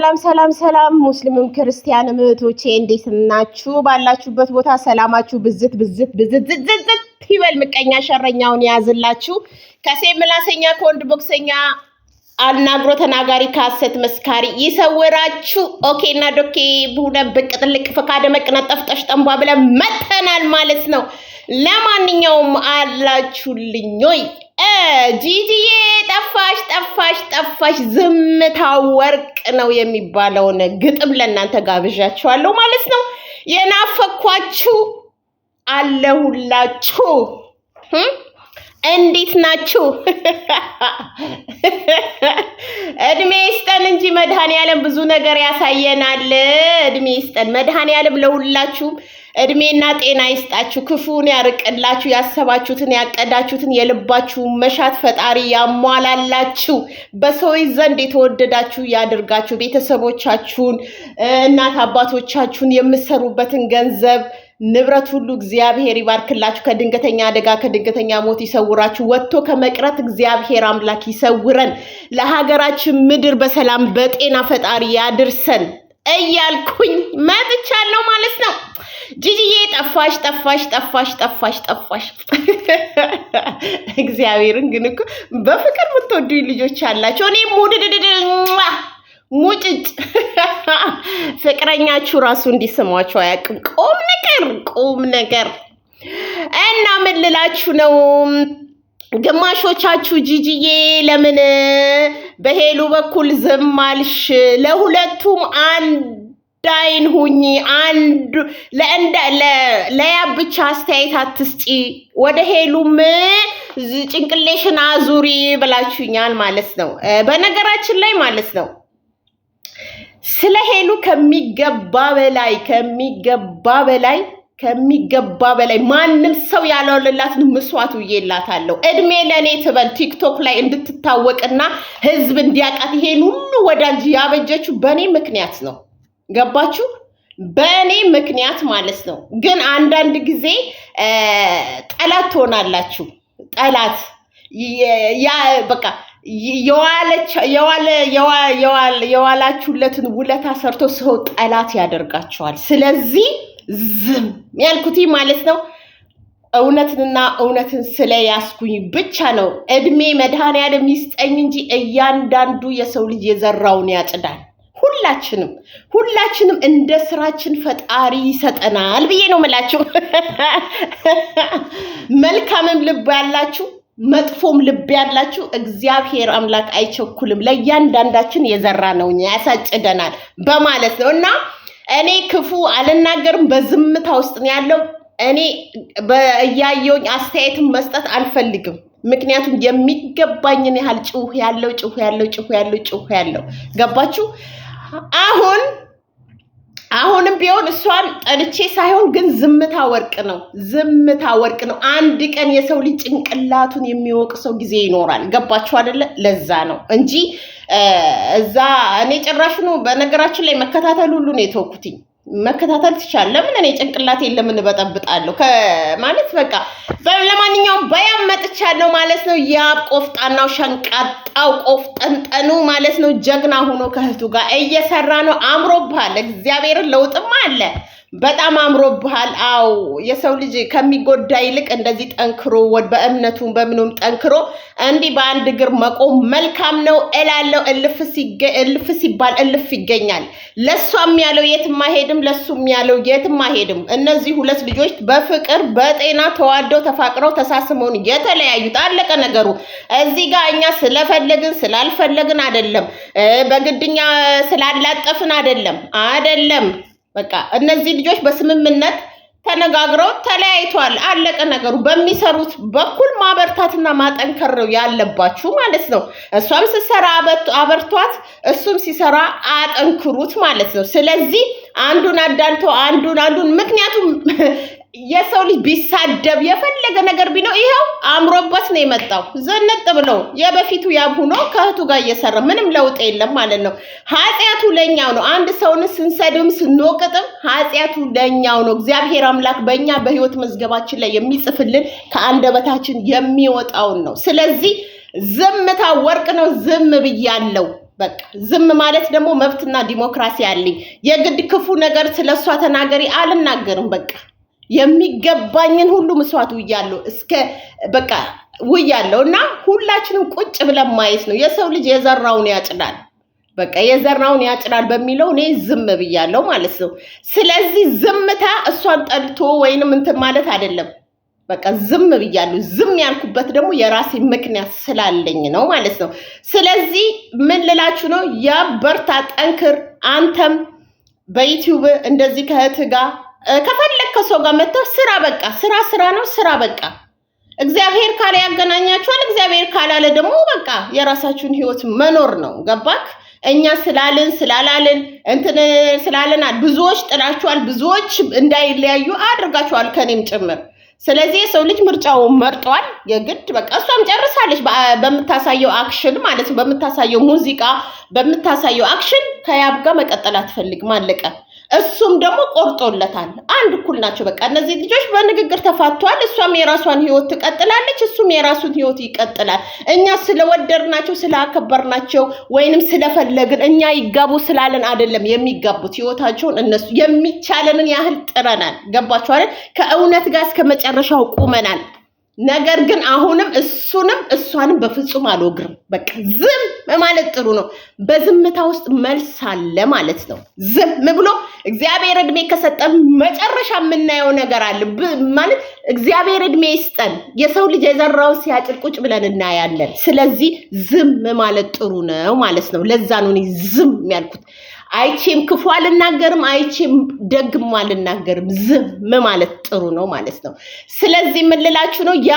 ሰላም ሙስሊምም ክርስቲያንም እህቶቼ እንዴት ናችሁ? ባላችሁበት ቦታ ሰላማችሁ ብዝት ይበል። ምቀኛ ሸረኛውን ያዝላችሁ። ከሴት ምላሰኛ ከወንድ ቦክሰኛ አናግሮ ተናጋሪ ከሐሰት መስካሪ ይሰውራችሁ። ኦኬና ዶኬ ቡነ ብቅ ጥልቅ ፈካደ መቅነጠፍጠሽ ጠንቧ ብለን መተናል ማለት ነው። ለማንኛውም አላችሁልኝ ወይ ጂጂዬ ጠፋሽ ዝምታ ወርቅ ነው የሚባለውን ግጥም ለእናንተ ጋብዣችኋለሁ ማለት ነው። የናፈኳችሁ አለሁላችሁ። እንዴት ናችሁ? እድሜ ይስጠን እንጂ መድኃኒዓለም ብዙ ነገር ያሳየናል። እድሜ ይስጠን መድኃኒዓለም ለሁላችሁም እድሜና ጤና ይስጣችሁ፣ ክፉን ያርቅላችሁ፣ ያሰባችሁትን ያቀዳችሁትን የልባችሁን መሻት ፈጣሪ ያሟላላችሁ፣ በሰዎች ዘንድ የተወደዳችሁ ያድርጋችሁ፣ ቤተሰቦቻችሁን እናት አባቶቻችሁን የምትሰሩበትን ገንዘብ ንብረት ሁሉ እግዚአብሔር ይባርክላችሁ፣ ከድንገተኛ አደጋ ከድንገተኛ ሞት ይሰውራችሁ፣ ወጥቶ ከመቅረት እግዚአብሔር አምላክ ይሰውረን፣ ለሀገራችን ምድር በሰላም በጤና ፈጣሪ ያድርሰን እያልኩኝ መጥቻለሁ ማለት ነው። ጂጂዬ ጠፋሽ። እግዚአብሔርን ግን እኮ በፍቅር የምትወዱኝ ልጆች አላችሁ። እኔ ሙጭጭ ፍቅረኛችሁ ራሱ እንዲሰማችሁ አያውቅም። ቁም ነገር እና ምን ልላችሁ ነው? ግማሾቻችሁ ጂጂዬ ለምን በሄሉ በኩል ዝም አልሽ? ለሁለቱም አንድ አይን ሁኚ፣ አንድ ለያብ ብቻ አስተያየት አትስጪ፣ ወደ ሄሉም ጭንቅሌሽን አዙሪ ብላችሁኛል ማለት ነው። በነገራችን ላይ ማለት ነው ስለ ሄሉ ከሚገባ በላይ ማንም ሰው ያለውላትን መስዋዕቱ ይላታለሁ። እድሜ ለኔ ትበል ቲክቶክ ላይ እንድትታወቅና ህዝብ እንዲያቃት ይሄን ሁሉ ወዳጅ ያበጀችው በኔ ምክንያት ነው። ገባችሁ? በኔ ምክንያት ማለት ነው። ግን አንዳንድ ጊዜ ጠላት ትሆናላችሁ። ጠላት በቃ የዋላችሁለትን ውለታ ሰርቶ ሰው ጠላት ያደርጋቸዋል። ስለዚህ ዝም ያልኩት ማለት ነው እውነትን ስለያዝኩኝ ብቻ ነው። እድሜ መድኃኒዓለም ይስጠኝ እንጂ እያንዳንዱ የሰው ልጅ የዘራውን ያጭዳል። ሁላችንም እንደ ስራችን ፈጣሪ ይሰጠናል ብዬ ነው የምላችሁ። መልካምም ልብ ያላችሁ መጥፎም ልብ ያላችሁ እግዚአብሔር አምላክ አይቸኩልም፣ ለእያንዳንዳችን የዘራ ነው ያሳጭደናል በማለት ነው። እና እኔ ክፉ አልናገርም፣ በዝምታ ውስጥ ነው ያለው። እኔ እያየሁኝ አስተያየትን መስጠት አልፈልግም። ምክንያቱም የሚገባኝን ያህል ጭውህ ያለው ገባችሁ? አሁንም ቢሆን እሷን ጠልቼ ሳይሆን ግን ዝምታ ወርቅ ነው። አንድ ቀን የሰው ልጅ ጭንቅላቱን የሚወቅሰው ጊዜ ይኖራል። ገባችሁ አይደለ? ለዛ ነው እንጂ እዛ እኔ ጭራሽ ነው በነገራችን ላይ መከታተል ሁሉ ነው የተወኩትኝ። መከታተል ትቻለ። ለምን እኔ ጭንቅላቴን ለምን በጠብጣለሁ ማለት በቃ። ለማንኛውም በያም መጥቻለሁ ማለት ነው። ያ ቆፍጣናው ሸንቃጣው ቆፍጠንጠኑ ማለት ነው ጀግና ሆኖ ከእህቱ ጋር እየሰራ ነው። አምሮብሃል። እግዚአብሔርን ለውጥማ አለ። በጣም አምሮብሃል። አው የሰው ልጅ ከሚጎዳ ይልቅ እንደዚህ ጠንክሮ በእምነቱም በምኑም ጠንክሮ እንዲህ በአንድ እግር መቆም መልካም ነው እላለሁ። እልፍ ሲባል እልፍ ይገኛል። ለሷም ያለው የትም አይሄድም፣ ለሱም ያለው የትም አይሄድም። እነዚህ ሁለት ልጆች በፍቅር በጤና ተዋደው ተፋቅረው ተሳስመው የተለያዩት አለቀ ነገሩ። እዚህ ጋር እኛ ስለፈለግን ስላልፈለግን አይደለም፣ በግድኛ ስላላጠፍን አይደለም። በቃ እነዚህ ልጆች በስምምነት ተነጋግረው ተለያይቷል። አለቀ ነገሩ። በሚሰሩት በኩል ማበርታትና ማጠንከር ነው ያለባችሁ ማለት ነው። እሷም ሲሰራ አበርቷት፣ እሱም ሲሰራ አጠንክሩት ማለት ነው። ስለዚህ አንዱን አዳልቶ አንዱን ምክንያቱም የሰው ልጅ ቢሳደብ የፈለገ ነገር ቢኖር ይሄው አምሮበት ነው የመጣው። ዘነጥ ብሎ የበፊቱ ያብ ሆኖ ከእህቱ ጋር እየሰራ ምንም ለውጥ የለም ማለት ነው። ኃጢያቱ ለኛው ነው። አንድ ሰውን ስንሰድም ስንወቅጥም ኃጢያቱ ለኛው ነው። እግዚአብሔር አምላክ በእኛ በህይወት መዝገባችን ላይ የሚጽፍልን ከአንደበታችን የሚወጣውን ነው። ስለዚህ ዝምታ ወርቅ ነው። ዝም ብያለሁ። በቃ ዝም ማለት ደግሞ መብትና ዲሞክራሲ አለኝ። የግድ ክፉ ነገር ስለሷ ተናገሪ አልናገርም። በቃ የሚገባኝን ሁሉ መስዋዕት ውያለሁ እስከ በቃ ውያለሁ እና ሁላችንም ቁጭ ብለን ማየት ነው። የሰው ልጅ የዘራውን ያጭዳል። በቃ የዘራውን ያጭዳል በሚለው እኔ ዝም ብያለሁ ማለት ነው። ስለዚህ ዝምታ እሷን ጠልቶ ወይንም እንትን ማለት አይደለም። በቃ ዝም ብያለሁ። ዝም ያልኩበት ደግሞ የራሴ ምክንያት ስላለኝ ነው ማለት ነው። ስለዚህ ምን ልላችሁ ነው? ያ በርታ፣ ጠንክር። አንተም በዩቲዩብ እንደዚህ ከእህትህ ጋር ከፈለግከው ሰው ጋር መጥተህ ስራ። በቃ ስራ ነው። ስራ በቃ እግዚአብሔር ካለ ያገናኛችኋል። እግዚአብሔር ካላለ ደግሞ በቃ የራሳችሁን ህይወት መኖር ነው። ገባክ? እኛ ስላልን ስላላልን እንትን ስላልን ብዙዎች ጥላችኋል፣ ብዙዎች እንዳይለያዩ አድርጋችኋል ከኔም ጭምር። ስለዚህ የሰው ልጅ ምርጫውን መርጧል። የግድ በቃ እሷም ጨርሳለች በምታሳየው አክሽን ማለት ነው። በምታሳየው ሙዚቃ፣ በምታሳየው አክሽን ከያብ ጋር መቀጠል አትፈልግም። አለቀ። እሱም ደግሞ ቆርጦለታል። አንድ እኩል ናቸው። በቃ እነዚህ ልጆች በንግግር ተፋቷል። እሷም የራሷን ህይወት ትቀጥላለች፣ እሱም የራሱን ህይወት ይቀጥላል። እኛ ስለወደድናቸው ስላከበርናቸው ወይንም ስለፈለግን እኛ ይጋቡ ስላለን አይደለም የሚጋቡት። ህይወታቸውን እነሱ የሚቻለንን ያህል ጥረናል። ገባችሁ አይደል? ከእውነት ጋር እስከ መጨረሻው ቁመናል። ነገር ግን አሁንም እሱንም እሷንም በፍጹም አልወግርም። በቃ ዝም ማለት ጥሩ ነው። በዝምታ ውስጥ መልስ አለ ማለት ነው። ዝም ብሎ እግዚአብሔር እድሜ ከሰጠን መጨረሻ የምናየው ነገር አለ ማለት እግዚአብሔር እድሜ ይስጠን። የሰው ልጅ የዘራውን ሲያጭድ ቁጭ ብለን እናያለን። ስለዚህ ዝም ማለት ጥሩ ነው ማለት ነው። ለዛ ነው እኔ ዝም ያልኩት። አይቼም ክፉ አልናገርም፣ አይቼም ደግም አልናገርም። ዝም ማለት ጥሩ ነው ማለት ነው። ስለዚህ ምን ልላችሁ ነው? ያ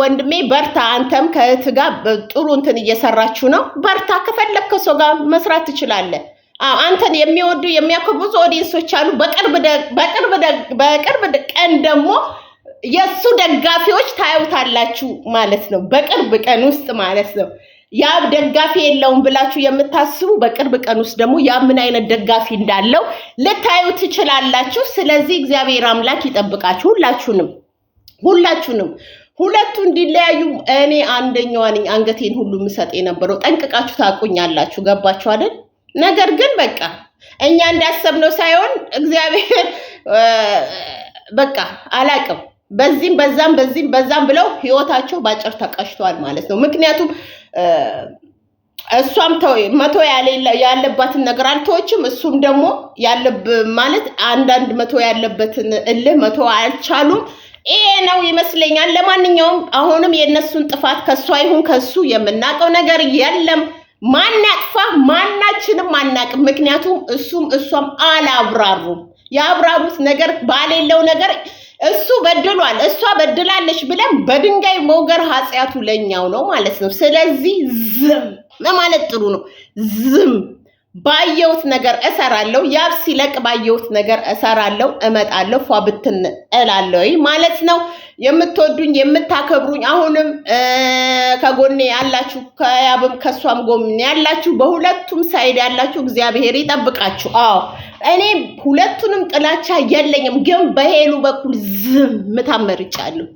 ወንድሜ በርታ። አንተም ከእህት ጋር ጥሩ እንትን እየሰራችሁ ነው። በርታ። ከፈለግከው ሰው ጋር መስራት ትችላለህ። አንተን የሚወዱ የሚያከብሩ ብዙ ኦዲየንሶች አሉ። በቅርብ ቀን ደግሞ የሱ ደጋፊዎች ታዩታላችሁ ማለት ነው። በቅርብ ቀን ውስጥ ማለት ነው። ያ ደጋፊ የለውም ብላችሁ የምታስቡ በቅርብ ቀን ውስጥ ደግሞ ያ ምን አይነት ደጋፊ እንዳለው ልታዩ ትችላላችሁ። ስለዚህ እግዚአብሔር አምላክ ይጠብቃችሁ ሁላችሁንም። ሁለቱ እንዲለያዩ እኔ አንደኛዋ ነኝ አንገቴን ሁሉ ምሰጥ የነበረው። ጠንቅቃችሁ ታቁኛላችሁ። ገባችሁ አይደል? ነገር ግን በቃ እኛ እንዳሰብነው ሳይሆን እግዚአብሔር በቃ አላቅም በዚህም በዛም ብለው ህይወታቸው ባጭር ተቀሽቷል ማለት ነው። ምክንያቱም እሷም መቶ ያለባትን ነገር አልተወችም። እሱም ደግሞ ማለት አንዳንድ መቶ ያለበትን እልህ መቶ አልቻሉም። ይሄ ነው ይመስለኛል። ለማንኛውም አሁንም የነሱን ጥፋት ከሷ ይሁን ከሱ የምናውቀው ነገር የለም። ማናቅፋ ማናችንም አናቅም። ምክንያቱም እሷም አላብራሩም። ያብራሩት ነገር ባሌለው ነገር እሱ በድሏል፣ እሷ በድላለች ብለን በድንጋይ መውገር ኃጢአቱ ለኛው ነው ማለት ነው። ስለዚህ ዝም ማለት ጥሩ ነው። ዝም ባየሁት ነገር እሰራለሁ። ያብ ሲለቅ ባየሁት ነገር እሰራለሁ፣ እመጣለሁ፣ ፏ ብትን እላለሁ ማለት ነው። የምትወዱኝ የምታከብሩኝ አሁንም ከጎኔ ያላችሁ ከያብም ከሷም ጎኔ ያላችሁ በሁለቱም ሳይድ ያላችሁ እግዚአብሔር ይጠብቃችሁ። አዎ እኔ ሁለቱንም ጥላቻ የለኝም፣ ግን በሄሉ በኩል ዝም ታመርጫለሁ።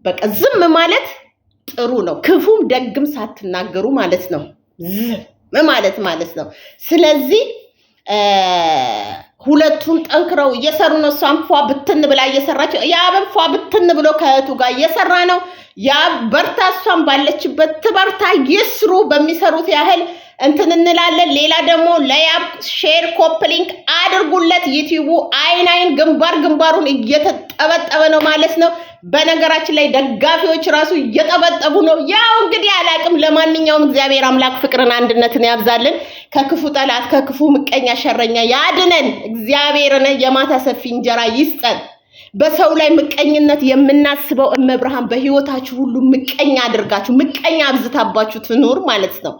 በቃ ዝም ማለት ጥሩ ነው። ክፉም ደግም ሳትናገሩ ማለት ነው። ዝም ማለት ነው። ስለዚህ ሁለቱም ጠንክረው እየሰሩ ነው። እሷም ፏ ብትን ብላ እየሰራች፣ ያብም ፏ ብትን ብሎ ከእህቱ ጋር እየሰራ ነው። ያብ በርታ፣ እሷም ባለችበት ትበርታ፣ ይስሩ። በሚሰሩት ያህል እንትን እንላለን። ሌላ ደግሞ ለያብ ሼር ኮፕሊንክ አድርጉለት። ዩቲዩቡ አይን ግንባሩን እየተጠበጠበ ነው ማለት ነው። በነገራችን ላይ ደጋፊዎች ራሱ እየጠበጠቡ ነው። ያው እንግዲህ አላቅም። ለማንኛውም እግዚአብሔር አምላክ ፍቅርን አንድነትን ያብዛልን። ከክፉ ጠላት ከክፉ ምቀኛ ሸረኛ ያድነን። እግዚአብሔርን የማታ ሰፊ እንጀራ ይስጠን። በሰው ላይ ምቀኝነት የምናስበው እመብርሃን በህይወታችሁ ሁሉ ምቀኛ አድርጋችሁ ምቀኛ አብዝታባችሁ ትኑር ማለት ነው።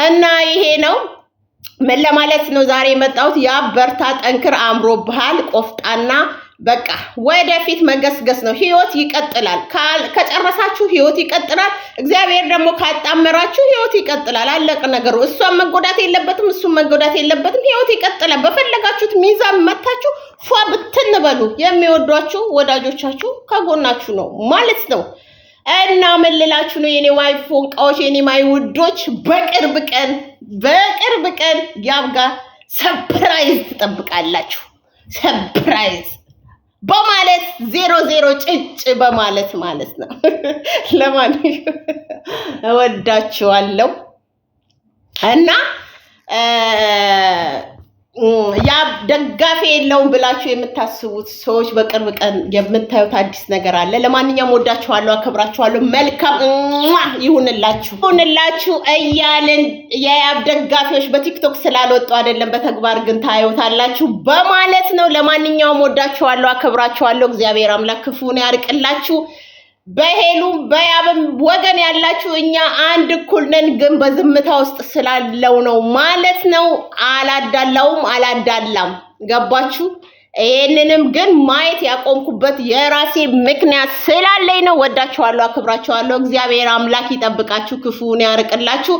እና ይሄ ነው ምን ለማለት ነው ዛሬ የመጣሁት። ያ በርታ፣ ጠንክር፣ አምሮብሃል፣ ቆፍጣና በቃ ወደፊት መገስገስ ነው። ህይወት ይቀጥላል። ከጨረሳችሁ ህይወት ይቀጥላል። እግዚአብሔር ደግሞ ካጣመራችሁ ህይወት ይቀጥላል። አለቀ ነገሩ። እሷም መጎዳት የለበትም፣ እሱም መጎዳት የለበትም። ህይወት ይቀጥላል። በፈለጋችሁት ሚዛን መታችሁ ፏ ብትን በሉ። የሚወዷችሁ ወዳጆቻችሁ ከጎናችሁ ነው ማለት ነው። እና ምን ልላችሁ ነው የኔ ዋይፎን ቃዎች የኔ ማይ ውዶች በቅርብ ቀን ያብጋ ሰርፕራይዝ ትጠብቃላችሁ ሰርፕራይዝ በማለት 00 ጭጭ በማለት ማለት ነው ለማንኛውም እወዳችኋለሁ እና ያ ደጋፊ የለውም ብላችሁ የምታስቡት ሰዎች በቅርብ ቀን የምታዩት አዲስ ነገር አለ ለማንኛውም ወዳችኋለሁ አከብራችኋለሁ መልካም ይሁንላችሁ እያልን የያብ ደጋፊዎች በቲክቶክ ስላልወጡ አይደለም በተግባር ግን ታዩታላችሁ በማለት ነው ለማንኛውም ወዳችኋለሁ አከብራችኋለሁ እግዚአብሔር አምላክ ክፉን ያርቅላችሁ በሄሉም በያብም ወገን ያላችሁ እኛ አንድ እኩል ነን ግን በዝምታ ውስጥ ስላለው ነው ማለት ነው አላዳላም ገባችሁ ይሄንንም ግን ማየት ያቆምኩበት የራሴ ምክንያት ስላለኝ ነው ወዳችኋለሁ አከብራችኋለሁ እግዚአብሔር አምላክ ይጠብቃችሁ ክፉን ያርቅላችሁ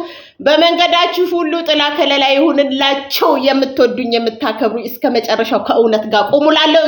በመንገዳችሁ ሁሉ ጥላ ከለላ ይሁንላችሁ የምትወዱኝ የምታከብሩኝ እስከ መጨረሻው ከእውነት ጋር ቆሙላለሁ